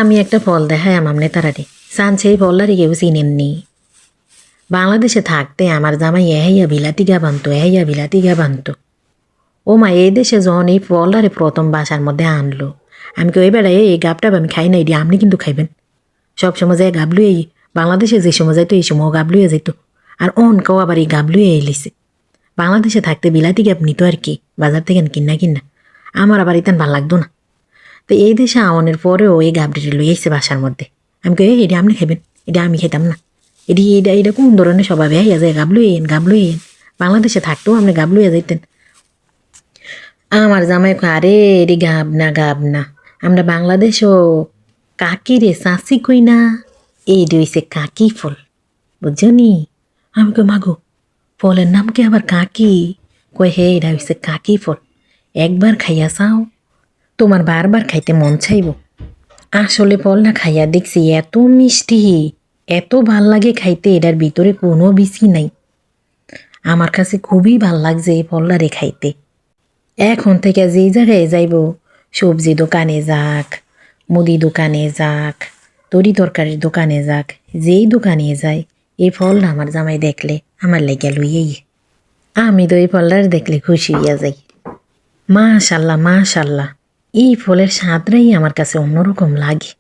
আমি একটা ফল দেখাই আমার নেতারারে চান সেই ফলটারে কেউ চিনেননি। বাংলাদেশে থাকতে আমার জামাই এহাইয়া বিলাতি গা বানতো, এহাইয়া বিলাতি গা বানতো। ও মা, এই দেশে যখন এই ফলটারে প্রথম বাসার মধ্যে আনলো, আমি কই বেড়া এই গাবটা আমি খাই না, এটি আপনি কিন্তু খাইবেন। সবসময় যায় গাবলু এই বাংলাদেশে যে সময় যাইতো এই সময় গাবলুয়ে যেত। আর অনকাও আবার এই গাবলুয়ে এলিছে। বাংলাদেশে থাকতে বিলাতি গাব নিত আর কি, বাজার থেকে কিনা কিনা। আমার আবার ইতান ভাল লাগতো না। তো এই দেশে আওয়ানোর পরেও এই গাবড়িটি লই এসছে বাসার মধ্যে। আমি কই এটা আপনি খাইবেন, এটা আমি খেতাম না। এটা কোন ধরনের স্বভাবে হইয়া যায়, গাবলু এন গাবলু এন। বাংলাদেশে থাকতেও আপনি গাবলুয়ে যাইতেন। আমার জামাই কয় আরে এটি গাব না, আমরা বাংলাদেশও কাকি রে চাষি কই না, এই রইছে কাকি ফল, বুঝছো নি? আমি কই মাগো, ফলের নাম কি আবার কাকি? কই হে, এটা হইছে কাকি ফল, একবার খাইয়া চাও তোমার বারবার খাইতে মন চাইব। আসলে ফলটা খাইয়া দেখছি এত মিষ্টি, এত ভাল লাগে খাইতে, এটার ভিতরে কোনো বিচি নাই। আমার কাছে খুবই ভাল লাগছে এই ফলটারে খাইতে। এখন থেকে যেই জায়গায় যাইব, সবজি দোকানে যাক, মুদি দোকানে যাক, তরি তরকারির দোকানে যাক, যেই দোকানে যায় এই ফলটা আমার জামাই দেখলে আমার লেগে লইয়েই। আমি তো এই ফলটার দেখলে খুশি হইয়া যাই। মাশাল্লাহ মাশাল্লাহ, এই ফলের স্বাদটাই আমার কাছে অন্যরকম লাগে।